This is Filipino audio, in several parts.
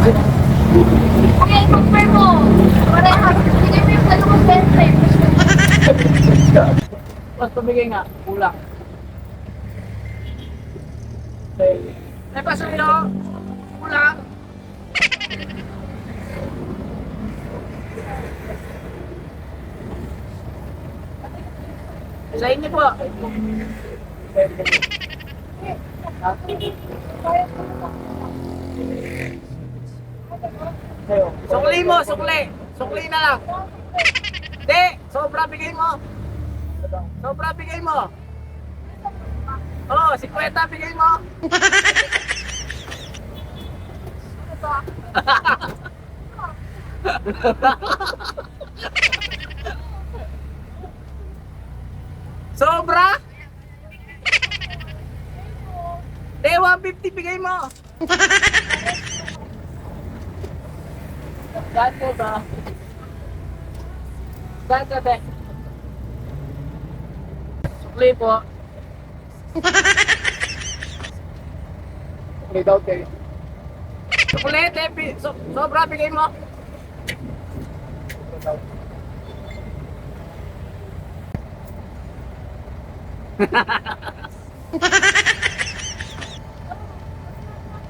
Okay, compare mo. Parehas. Bigay mo yung dalawang 20. Mas tumigay nga, kulang. Ay, pasuyo. Kulang. Sa inyo po. Sukli mo, sukli. Sukli na lang. Hindi, sobra bigay mo. Sobra bigay mo. Oo, 50 bigay mo. Sobra? Hindi, 150 bigay mo. Saan po ba? Saan ka, Bek? Sukli po. Sukli daw, Bek. Sukli, sobra bigay mo.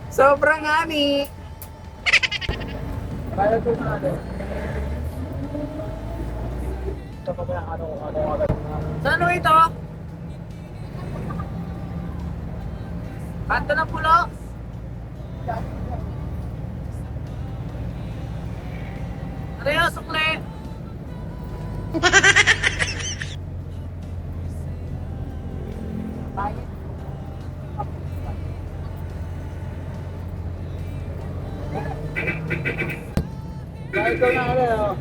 Sobrang ani. Kaya ito na ano. Ito pa ba ano. Saan ito? Kanto ng pulo. Ariyo, sukli. Kahit ito na ano.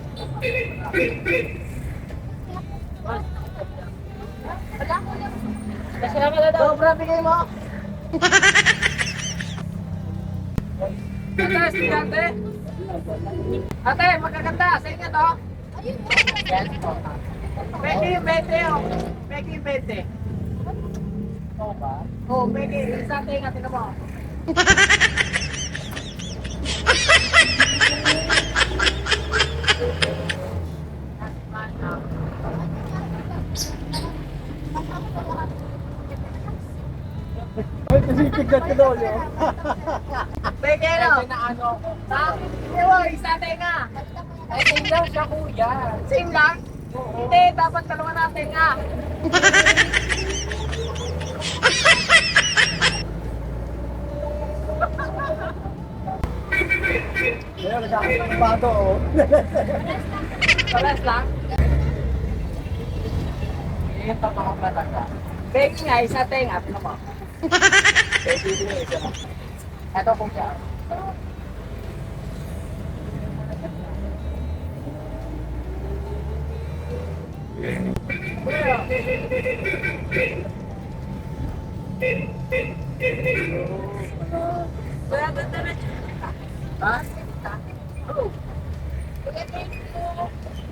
Sobra bigay mo. Ate, estudyante. Ate, magkaganda. Sa inyo to. Peki yung 20 oh. Peki yung 20. Oo ba? Oo, peki. Isa tinga, tingnan mo. Ay, kasi pigkat ko daw yun. Peki no? Na ano ako. Ewo, isa tinga. Ay, tingnan siya kuya. Same lang? Hindi, dapat dalawa natin nga. Kaya nagkakapagpado oh. Palas lang? Yung papakapatan ka. Peki nga, isa tinga. Tingnan mo. Pwede din yung isa mo. Ito kuya. Kaya ganda na. Ha? Oo.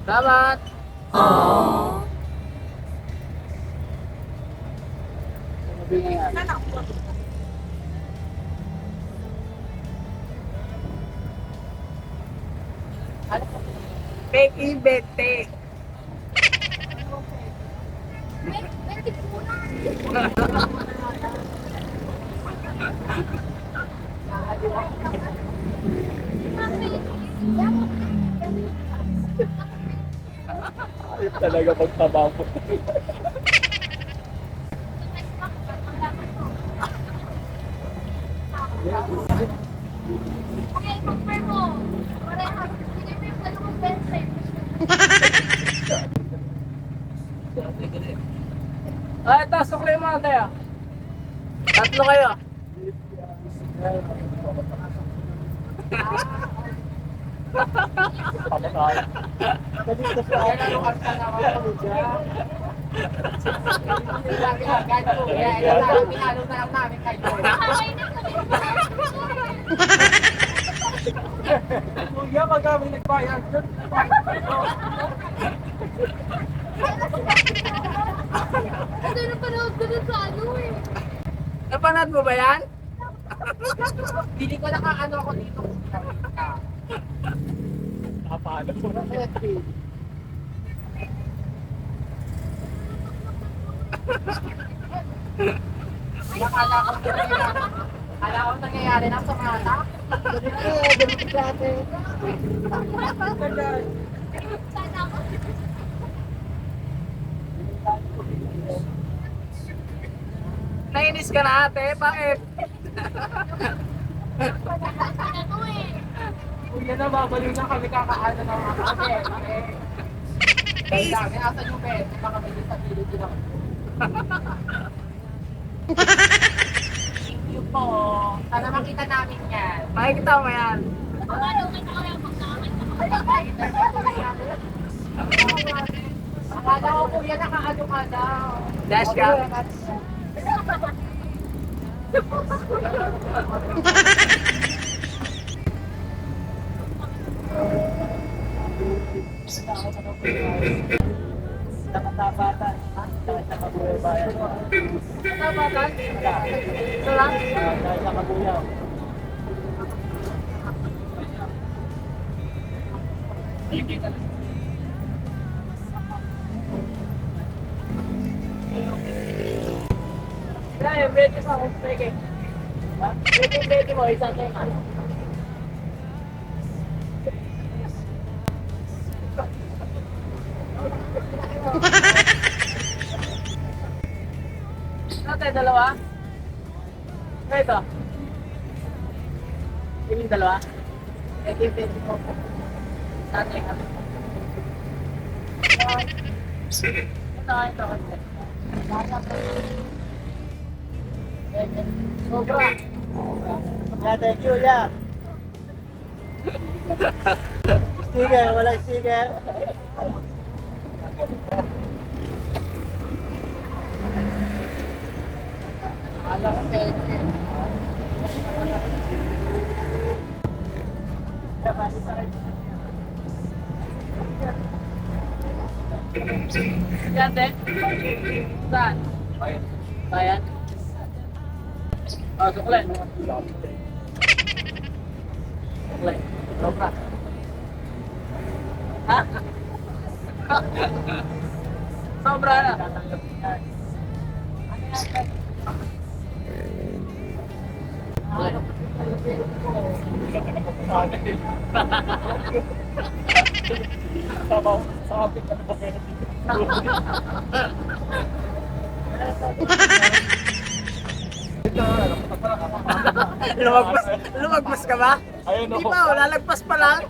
Salamat. Peki bete. 20 muna. Ayun talaga pagtaba mo. Okay, compare mo. Parehas. Bigay mo yung dalawang 20. Ah, ito, sukli mo tayo. Tatlo kayo. Pamatay. Kasi ito sa akin. Ano ka sa nakakapagod Kuya, magkami nagbayad. Ito na panood ko dun sa ano eh. Napanood mo ba yan? Hindi ko nakaano ako dito. Kala ko nangyayari na sa mata. Dali sa atin. Sana ako. Nainis ka na ate, bakit? Sana ko eh. Kung yan na, babalik na kami kakaano ng mga kami. Dahil lang, asan yung bed? Baka may disability lang. Thank you po. Sana makita namin yan. Makikita mo yan. Ano, may kaya pagkakan ko. Akala ko kuya nakaano ka daw. Dash ka. Nakatapatan. Dahil sa kabuhay bayan. Nakabatan? Ito lang? Dahil sa kabuyaw. Kaya yung bete sa akong peke. Bete mo, isang tenga. Ano tayo, dalawa? Ano ito? Yung dalawa? Ito yung bete mo. Tatay ka. Ito. Sobra. Yeah, thank you, yeah. Sticker, wala sticker. Alam ko pwede. Yan, te. Saan? Bayan. Oh, sukle. Sukle. Sobra. Ha? Sobra na. Lumagpas ka ba? Ayun, Hindi pa, lalagpas pa lang.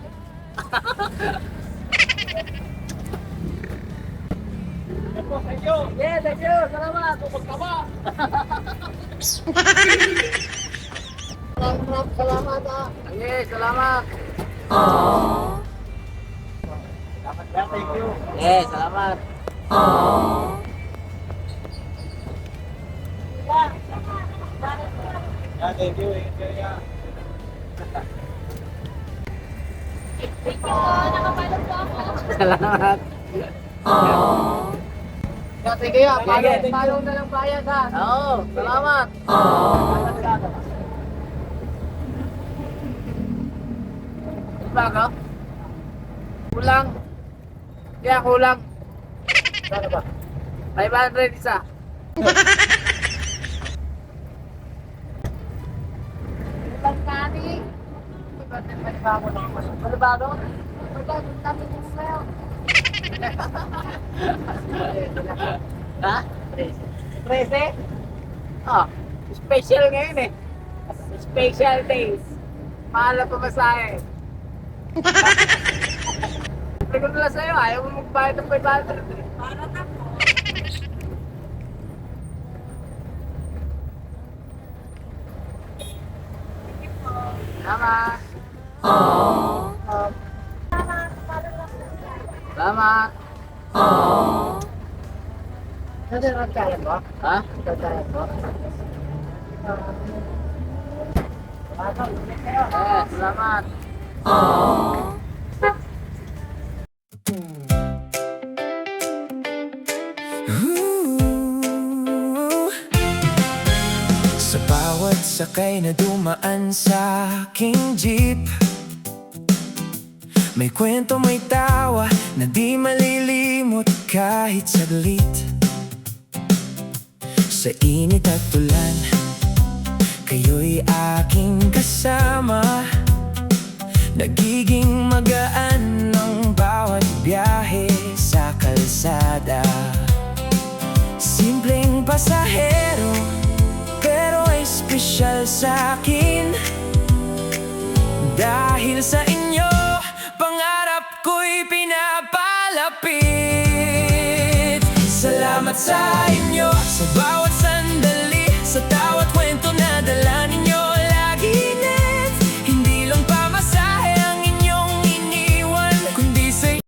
Thank you. Yeah, thank you. Salamat. Salamat ah. Okay, salamat. Yeah, thank you. Yeah, salamat. Yeah, thank you. Yeah. Thank you. Nakapalo po ako. Salamat. Yeah, thank you. Sige. Follow na lang bayad ha. Oo, salamat. Bago? Kulang. Kaya kulang. Ano ba? 500 isa. Pagkani. Bago na ako. Ano bago? Pagkani mo kayo. Ha? 13? Oh, special ngayon eh. Special days. Mahal na pamasahe. Sabi ko nila sa'yo, ayaw mo magbayad ng 500 eh. Para na po. Salamat. Salamat. Ano yung kaya mo? Ha? Kaya mo? Eh, salamat. Sa bawat sakay na dumaan sa aking jeep, May kwento, may tawa na di malilimot kahit saglit. Sa init at ulan, kayo'y aking kasama. Nagiging magaan ang bawat biyahe sa kalsada. Simpleng pasahero, pero espesyal sa'kin. Dahil sa inyo, pangarap ko'y pinapalapit. Salamat sa inyo, sa bawat